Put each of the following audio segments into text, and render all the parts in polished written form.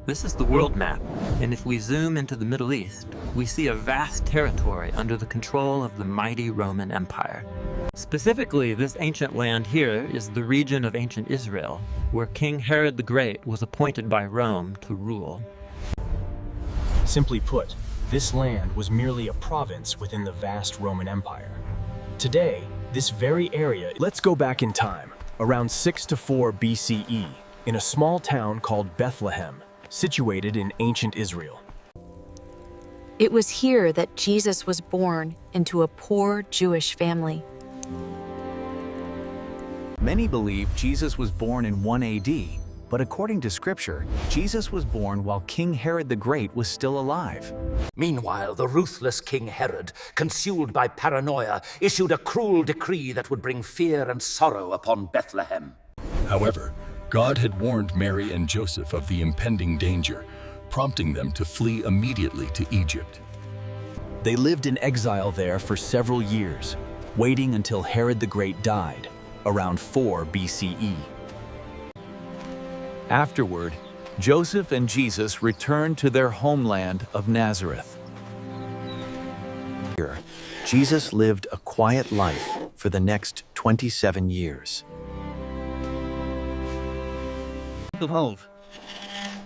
This is the world map, and if we zoom into the Middle East, we see a vast territory under the control of the mighty Roman Empire. Specifically, this ancient land here is the region of ancient Israel, where King Herod the Great was appointed by Rome to rule. Simply put, this land was merely a province within the vast Roman Empire. Today, this very area. Let's go back in time, around 6 to 4 BCE, in a small town called Bethlehem, situated in ancient Israel. It was here that Jesus was born into a poor Jewish family. Many believe Jesus was born in 1 AD, but according to scripture, Jesus was born while King Herod the Great was still alive. Meanwhile, the ruthless King Herod, consumed by paranoia, issued a cruel decree that would bring fear and sorrow upon Bethlehem. However, God had warned Mary and Joseph of the impending danger, prompting them to flee immediately to Egypt. They lived in exile there for several years, waiting until Herod the Great died, around 4 BCE. Afterward, Joseph and Jesus returned to their homeland of Nazareth. Here, Jesus lived a quiet life for the next 27 years.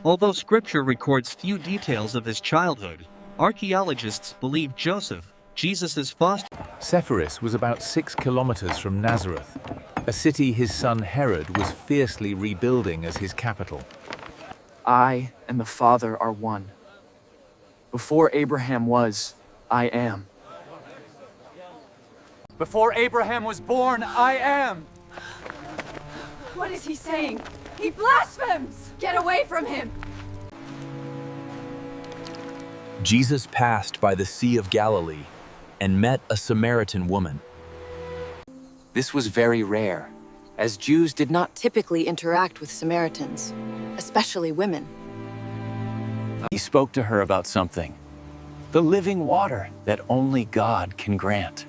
Although scripture records few details of his childhood, archaeologists believe Joseph, Jesus' foster. Sepphoris was about 6 kilometers from Nazareth, a city his son Herod was fiercely rebuilding as his capital. I and the Father are one. Before Abraham was, I am. Before Abraham was born, I am. What is he saying? He blasphemes! Get away from him! Jesus passed by the Sea of Galilee and met a Samaritan woman. This was very rare, as Jews did not Typically interact with Samaritans, especially women. He spoke to her about something, the living water that only God can grant.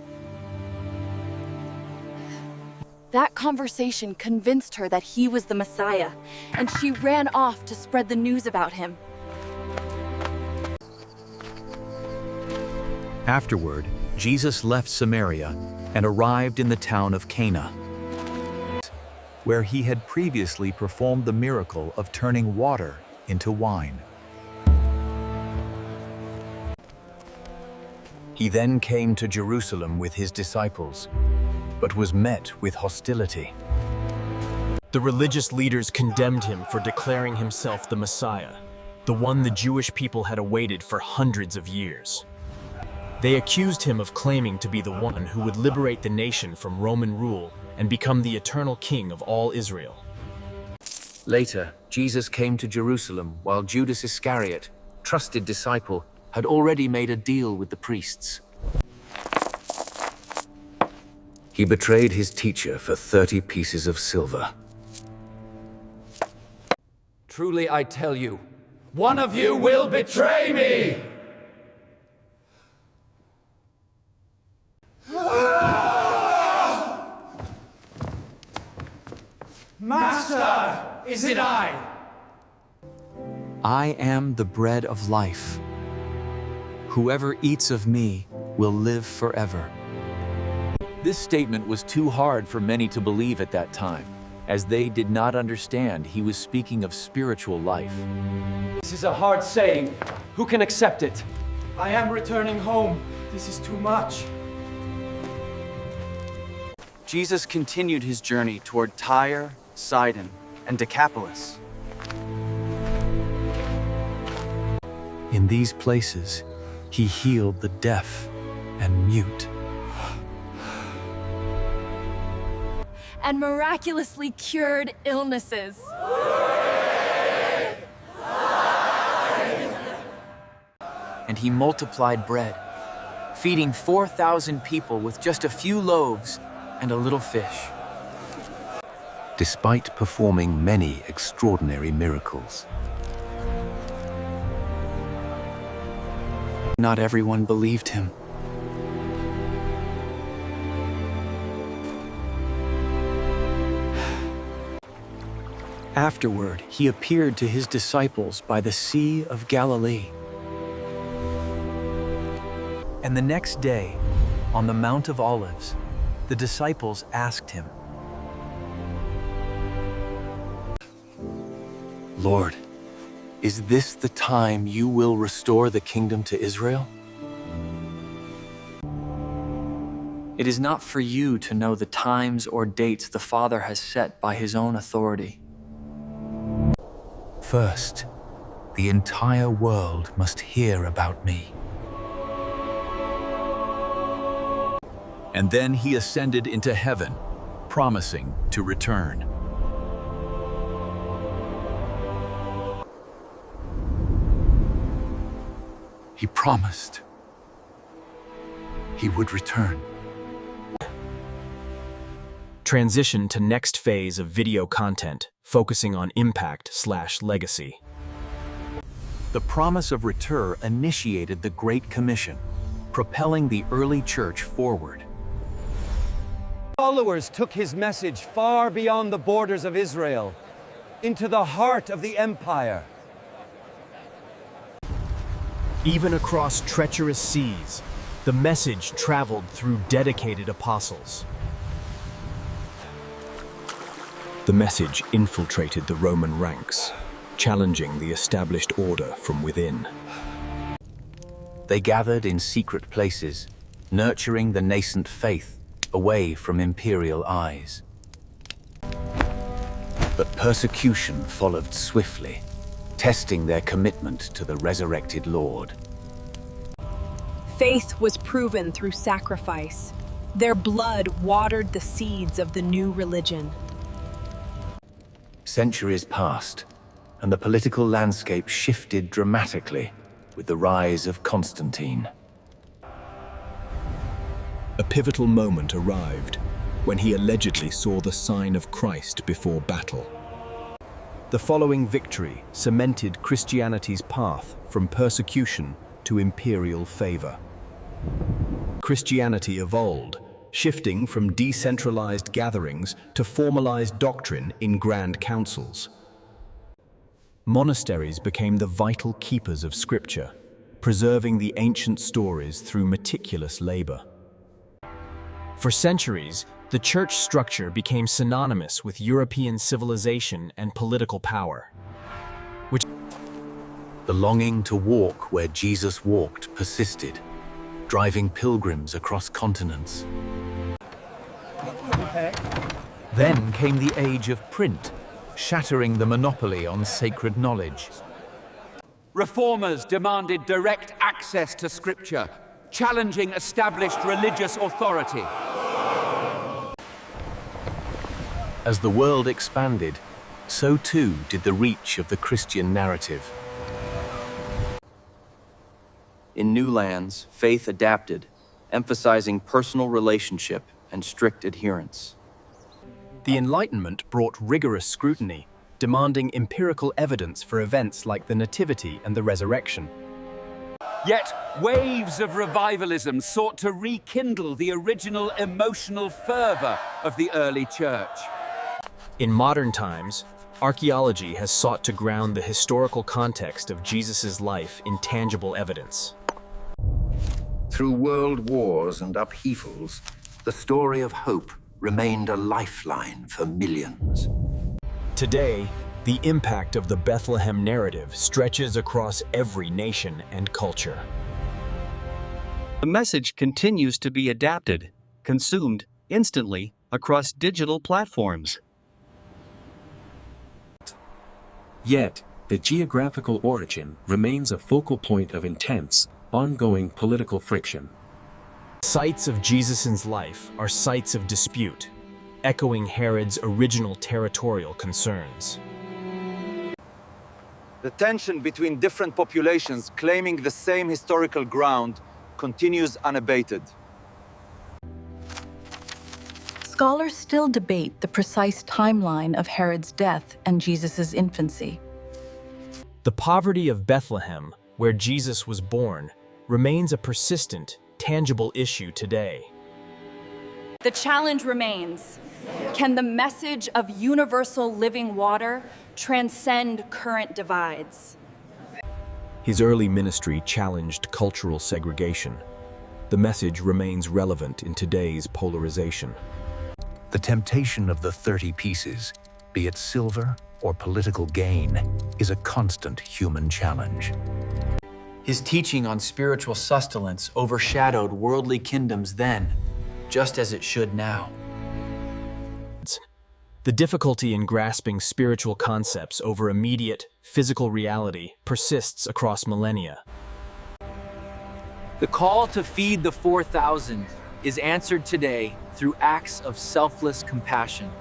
That conversation convinced her that he was the Messiah, and she ran off to spread the news about him. Afterward, Jesus left Samaria and arrived in the town of Cana, where he had previously performed the miracle of turning water into wine. He then came to Jerusalem with his disciples, but was met with hostility. The religious leaders condemned him for declaring himself the Messiah, the one the Jewish people had awaited for hundreds of years. They accused him of claiming to be the one who would liberate the nation from Roman rule and become the eternal king of all Israel. Later, Jesus came to Jerusalem while Judas Iscariot, trusted disciple, had already made a deal with the priests. He betrayed his teacher for 30 pieces of silver. Truly I tell you, one of you will betray me! Master, is it I? I am the bread of life. Whoever eats of me will live forever. This statement was too hard for many to believe at that time, as they did not understand he was speaking of spiritual life. This is a hard saying. Who can accept it? I am returning home. This is too much. Jesus continued his journey toward Tyre, Sidon, and Decapolis. In these places, he healed the deaf and mute, And miraculously cured illnesses. And he multiplied bread, feeding 4,000 people with just a few loaves and a little fish. despite performing many extraordinary miracles. Not everyone believed him. Afterward, he appeared to his disciples by the Sea of Galilee. And the next day, on the Mount of Olives, the disciples asked him, "Lord, is this the time you will restore the kingdom to Israel?" It is not for you to know the times or dates the Father has set by his own authority. First, the entire world must hear about me. And then he ascended into heaven, promising to return. He promised he would return. Transition to next phase of video content, focusing on impact/legacy. The promise of return initiated the Great Commission, propelling the early church forward. Followers took his message far beyond the borders of Israel, into the heart of the empire. Even across treacherous seas, the message traveled through dedicated apostles. The message infiltrated the Roman ranks, challenging the established order from within. They gathered in secret places, nurturing the nascent faith away from imperial eyes. But persecution followed swiftly, testing their commitment to the resurrected Lord. Faith was proven through sacrifice. Their blood watered the seeds of the new religion. Centuries passed, and the political landscape shifted dramatically with the rise of Constantine. A pivotal moment arrived when he allegedly saw the sign of Christ before battle. The following victory cemented Christianity's path from persecution to imperial favor. Christianity evolved, shifting from decentralized gatherings to formalized doctrine in grand councils. Monasteries became the vital keepers of scripture, preserving the ancient stories through meticulous labor. For centuries, the church structure became synonymous with European civilization and political power. The longing to walk where Jesus walked persisted, driving pilgrims across continents. Then came the age of print, shattering the monopoly on sacred knowledge. Reformers demanded direct access to Scripture, challenging established religious authority. As the world expanded, so too did the reach of the Christian narrative. In new lands, faith adapted, emphasizing personal relationship and strict adherence. The Enlightenment brought rigorous scrutiny, demanding empirical evidence for events like the Nativity and the Resurrection. Yet, waves of revivalism sought to rekindle the original emotional fervor of the early church. In modern times, archaeology has sought to ground the historical context of Jesus' life in tangible evidence. Through world wars and upheavals, the story of hope remained a lifeline for millions. Today, the impact of the Bethlehem narrative stretches across every nation and culture. The message continues to be adapted, consumed instantly across digital platforms. Yet, the geographical origin remains a focal point of intense, ongoing political friction. Sites of Jesus' life are sites of dispute, echoing Herod's original territorial concerns. The tension between different populations claiming the same historical ground continues unabated. Scholars still debate the precise timeline of Herod's death and Jesus' infancy. The poverty of Bethlehem, where Jesus was born, remains a persistent, tangible issue today. The challenge remains. Can the message of universal living water transcend current divides. His early ministry challenged cultural segregation. The message remains relevant in today's polarization. The temptation of the 30 pieces, be it silver or political gain, is a constant human challenge. His teaching on spiritual sustenance overshadowed worldly kingdoms then, just as it should now. The difficulty in grasping spiritual concepts over immediate, physical reality persists across millennia. The call to feed the 4,000 is answered today through acts of selfless compassion.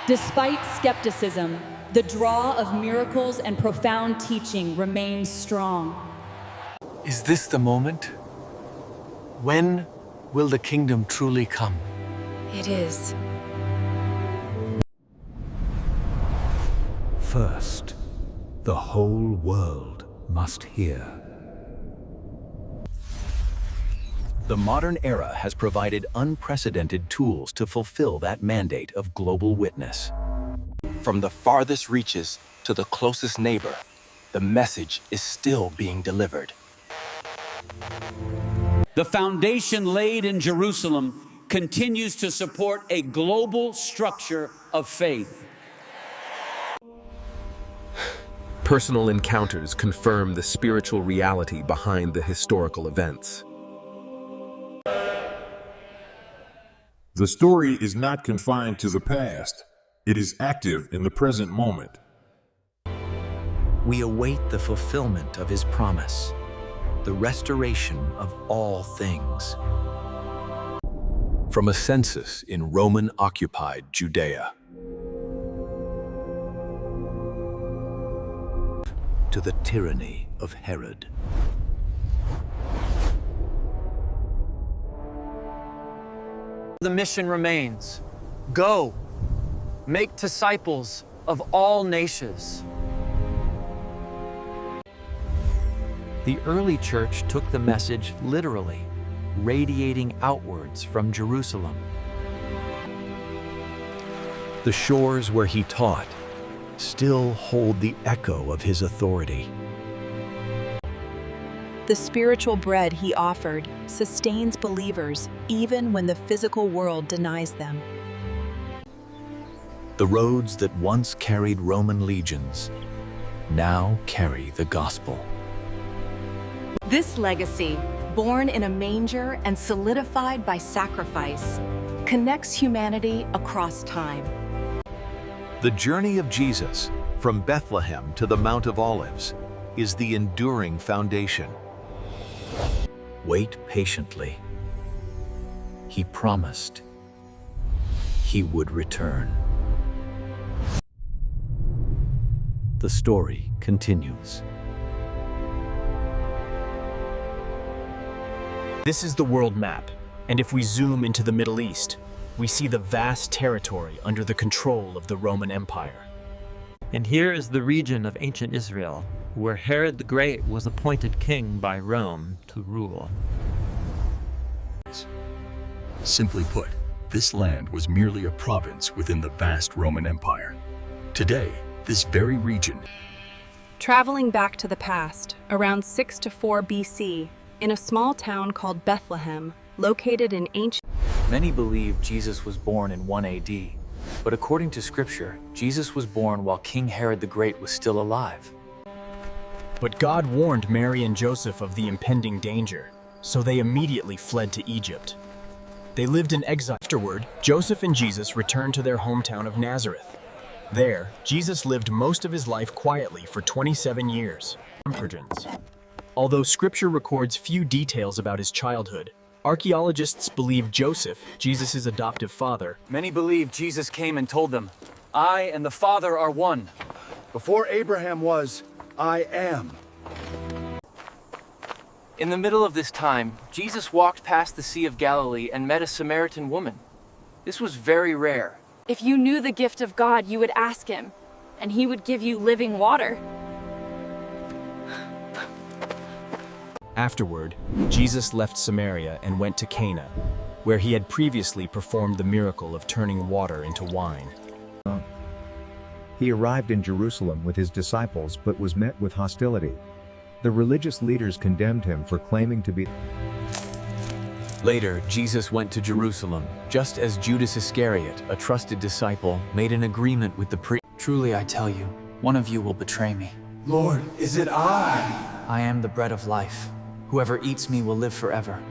Despite skepticism, the draw of miracles and profound teaching remains strong. Is this the moment? When will the kingdom truly come? It is. First, the whole world must hear. The modern era has provided unprecedented tools to fulfill that mandate of global witness. From the farthest reaches to the closest neighbor, the message is still being delivered. The foundation laid in Jerusalem continues to support a global structure of faith. Personal encounters confirm the spiritual reality behind the historical events. The story is not confined to the past. It is active in the present moment. We await the fulfillment of his promise, the restoration of all things. From a census in Roman-occupied Judea to the tyranny of Herod. The mission remains. Go, make disciples of all nations. The early church took the message literally, radiating outwards from Jerusalem. The shores where he taught still hold the echo of his authority. The spiritual bread he offered sustains believers even when the physical world denies them. The roads that once carried Roman legions now carry the gospel. This legacy, born in a manger and solidified by sacrifice, connects humanity across time. The journey of Jesus from Bethlehem to the Mount of Olives is the enduring foundation. Wait patiently. He promised he would return. The story continues. This is the world map, and if we zoom into the Middle East, we see the vast territory under the control of the Roman Empire. And here is the region of ancient Israel, where Herod the Great was appointed king by Rome to rule. Simply put, this land was merely a province within the vast Roman Empire. Today, this very region. Traveling back to the past, around 6 to 4 BC, in a small town called Bethlehem, located in ancient... Many believe Jesus was born in 1 AD, but according to Scripture, Jesus was born while King Herod the Great was still alive. But God warned Mary and Joseph of the impending danger, so they immediately fled to Egypt. They lived in exile. Afterward, Joseph and Jesus returned to their hometown of Nazareth. There, Jesus lived most of his life quietly for 27 years. Although Scripture records few details about his childhood, archaeologists believe Joseph, Jesus' adoptive father. Many believe Jesus came and told them, "I and the Father are one." Before Abraham was, I am. In the middle of this time, Jesus walked past the Sea of Galilee and met a Samaritan woman. This was very rare. If you knew the gift of God, you would ask him, and he would give you living water. Afterward, Jesus left Samaria and went to Cana, where he had previously performed the miracle of turning water into wine. He arrived in Jerusalem with his disciples but was met with hostility. The religious leaders condemned him for claiming to be. Later, Jesus went to Jerusalem, just as Judas Iscariot, a trusted disciple, made an agreement with the priest. Truly I tell you, one of you will betray me. Lord, is it I? I am the bread of life. Whoever eats me will live forever.